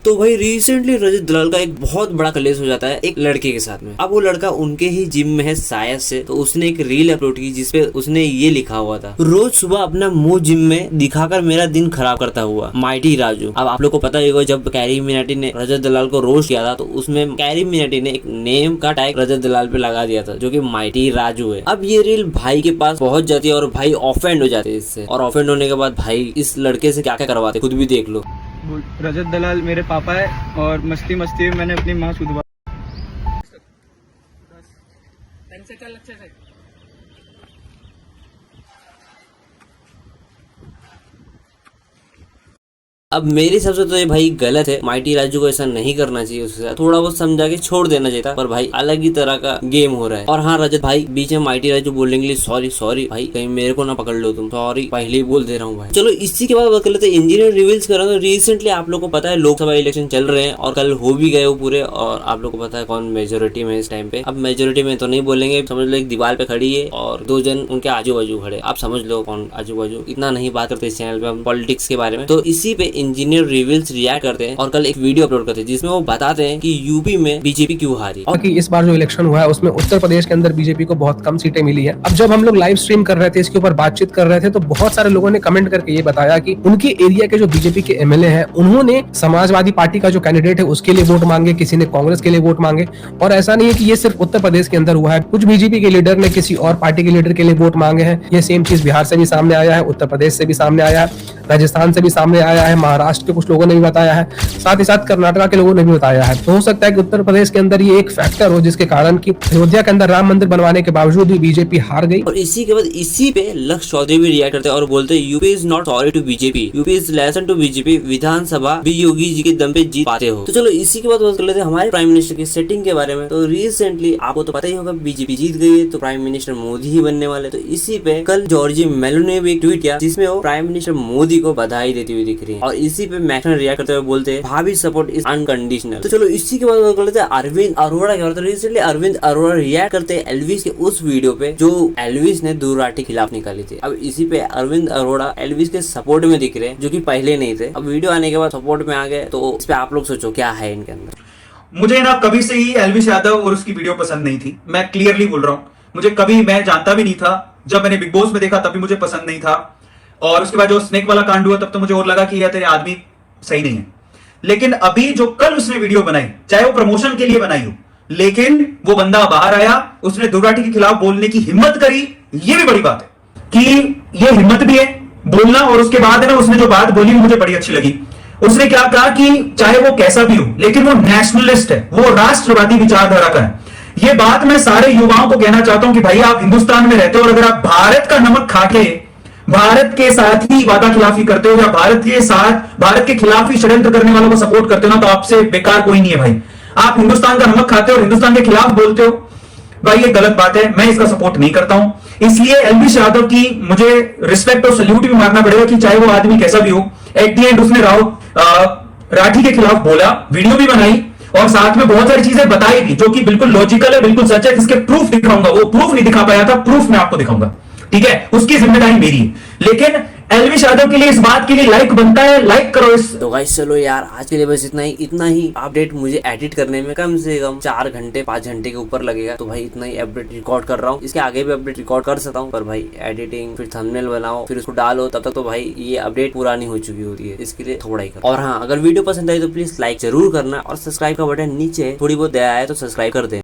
तो भाई रिसेंटली रजत दलाल का एक बहुत बड़ा कलेश हो जाता है एक लड़के के साथ में। अब वो लड़का उनके ही जिम में है शायद से, तो उसने एक रील अपलोड की जिसपे उसने ये लिखा हुआ था, रोज सुबह अपना मुंह जिम में दिखाकर मेरा दिन खराब करता हुआ माइटी राजू। अब आप लोग को पता ही होगा जब कैरी मिनाटी ने रजत दलाल को रोस्ट किया था तो उसमें कैरी मिनाटी ने एक नेम का टैग रजत दलाल पे लगा दिया था जो कि माइटी राजू है। अब ये रील भाई के पास पहुंच जाती है और भाई ऑफेंड हो जाते हैं इससे, और ऑफेंड होने के बाद भाई इस लड़के से क्या क्या करवाते खुद भी देख लो। रजत दलाल मेरे पापा है और मस्ती मस्ती में मैंने अपनी माँ सुधवा। अब मेरे हिसाब से तो ये भाई गलत है, माइटी राजू को ऐसा नहीं करना चाहिए, उसके साथ थोड़ा बहुत समझा के छोड़ देना चाहिए था, पर भाई अलग ही तरह का गेम हो रहा है। और हाँ रजत भाई बीच में माइटी राजू बोलने के लिए सॉरी भाई, कहीं मेरे को ना पकड़ लो तुम, सॉरी पहले ही बोल दे रहा हूँ भाई। चलो इसी के बाद बात कर लेते हैं इंजीनियर रिवील्स कर रहा हूँ। रिसेंटली आप लोग को पता है लोकसभा इलेक्शन चल रहे हैं और कल हो भी गए वो पूरे, और आप लोग को पता है कौन मेजोरिटी में इस टाइम पे। अब मेजोरिटी में तो नहीं बोलेंगे, समझ लो एक दीवार पे खड़ी है और दो जन उनके आजू बाजू खड़े, आप समझ लो कौन आजू बाजू। इतना नहीं बात करते इस चैनल पे हम पॉलिटिक्स के बारे में, तो इसी पे इंजीनियर रिवील्स रिएक्ट करते हैं और कल एक वीडियो अपलोड करते हैं जिसमें वो बताते हैं कि यूपी में बीजेपी क्यों हारी और कि इस बार जो इलेक्शन हुआ है उसमें उत्तर प्रदेश के अंदर बीजेपी को बहुत कम सीटें मिली है। अब जब हम लोग लाइव स्ट्रीम कर रहे थे, इसके ऊपर बातचीत कर रहे थे, तो बहुत सारे लोगों ने कमेंट करके ये बताया कि उनके एरिया के जो बीजेपी के एमएलए हैं उन्होंने समाजवादी पार्टी का जो कैंडिडेट है उसके लिए वोट मांगे, किसी ने कांग्रेस के लिए वोट मांगे। और ऐसा नहीं है कि ये सिर्फ उत्तर प्रदेश के अंदर हुआ है, कुछ बीजेपी के लीडर ने किसी और पार्टी के लीडर के लिए वोट मांगे हैं। ये सेम चीज बिहार से भी सामने आया है, उत्तर प्रदेश से भी सामने आया है, राजस्थान से भी सामने आया है, महाराष्ट्र के कुछ लोगों ने भी बताया है, साथ ही साथ कर्नाटक के लोगों ने भी बताया है। तो हो सकता है कि उत्तर प्रदेश के अंदर ये एक फैक्टर हो जिसके कारण कि अयोध्या के अंदर राम मंदिर बनवाने के बावजूद भी बीजेपी हार गई। और इसी के बाद इसी पे लक्ष्य चौधरी भी रिएक्ट करते हैं और बोलते हैं UP is not sorry to BJP, UP is lesson to BJP, विधानसभा भी योगी जी के दम पे जीत पाते हो। तो चलो इसी के बाद बात कर लेते हैं हमारे प्राइम मिनिस्टर की सेटिंग के बारे में। तो रिसेंटली आपको तो पता ही होगा बीजेपी जीत गई है तो प्राइम मिनिस्टर मोदी ही बनने वाले। तो इसी पे कल जॉर्जिया मेलोनी ने भी एक ट्वीट किया जिसमें वो प्राइम मिनिस्टर मोदी को बधाई देती हुई दिख रही है, और इसी पे मैक्सन रिएक्ट करते हुए बोलते हैं भाभी सपोर्ट इज अनकंडीशनल। तो चलो इसी के बाद बात कर लेते हैं अरविंद अरोड़ा क्या होता है। रिसेंटली अरविंद अरोड़ा रिएक्ट करते हैं एल्विस के उस वीडियो पे जो एल्विस ने दुराटी खिलाफ निकाली थी। अब इसी पे अरविंद अरोड़ा एल्विस के सपोर्ट में दिख रहे हैं जो कि पहले नहीं थे, अब वीडियो आने के बाद सपोर्ट में आ गए। तो इस पे आप लोग सोचो क्या है इनके अंदर। मुझे ना कभी से ही एल्विस यादव और उसकी वीडियो पसंद नहीं थी, मैं क्लियरली बोल रहा हूं। मुझे कभी, मैं जानता भी नहीं था, जब मैंने बिग बॉस में देखा तब भी मुझे पसंद नहीं था, और उसके बाद जो स्नेक वाला कांड हुआ तब तो मुझे और लगा कि यार तेरे आदमी सही नहीं है। लेकिन अभी जो कल उसने वीडियो बनाई, चाहे वो प्रमोशन के लिए बनाई हो, लेकिन वो बंदा बाहर आया, उसने दुर्गाटी के खिलाफ बोलने की हिम्मत करी, ये भी बड़ी बात है कि ये हिम्मत भी है बोलना। और उसके बाद है ना उसने जो बात बोली मुझे बड़ी अच्छी लगी। उसने क्या कहा कि चाहे वो कैसा भी हो लेकिन वो नेशनलिस्ट है, वो राष्ट्रवादी विचारधारा का है। ये बात मैं सारे युवाओं को कहना चाहता हूं कि भाई आप हिंदुस्तान में रहते हो और अगर आप भारत का नमक खाके भारत के साथ ही वादा खिलाफी करते हो या भारत के साथ भारत के खिलाफ ही षड्यंत्र करने वालों को सपोर्ट करते हो ना, तो आपसे बेकार कोई नहीं है भाई। आप हिंदुस्तान का नमक खाते हो और हिंदुस्तान के खिलाफ बोलते हो, भाई ये गलत बात है, मैं इसका सपोर्ट नहीं करता हूं। इसलिए एल्विस यादव की मुझे रिस्पेक्ट और सल्यूट भी मारना पड़ेगा कि चाहे वो आदमी कैसा भी हो, एट दी एंड उसने राठी के खिलाफ बोला, वीडियो भी बनाई और साथ में बहुत सारी चीजें बताई भी जो कि बिल्कुल लॉजिकल है, बिल्कुल सच है, जिसके प्रूफ दिखाऊंगा। वो प्रूफ नहीं दिखा पाया था, प्रूफ मैं आपको दिखाऊंगा, ठीक है, उसकी जिम्मेदारी मेरी है। लेकिन एल्विस यादव के लिए इस बात के लिए लाइक बनता है, लाइक करो इस। तो गाइस चलो यार आज के लिए बस इतना ही अपडेट मुझे एडिट करने में कम से कम 4 घंटे 5 घंटे के ऊपर लगेगा, तो भाई इतना ही अपडेट रिकॉर्ड कर रहा हूँ। इसके आगे भी अपडेट रिकॉर्ड कर सकता हूँ, पर भाई एडिटिंग, फिर थंबनेल बनाओ, फिर उसको डालो, तब तक तो भाई ये अपडेट पुरानी हो चुकी होती है, इसके लिए थोड़ा ही कर। और हाँ अगर वीडियो पसंद आई तो प्लीज लाइक जरूर करना और सब्सक्राइब का बटन नीचे थोड़ी बहुत दया है तो सब्सक्राइब कर दे।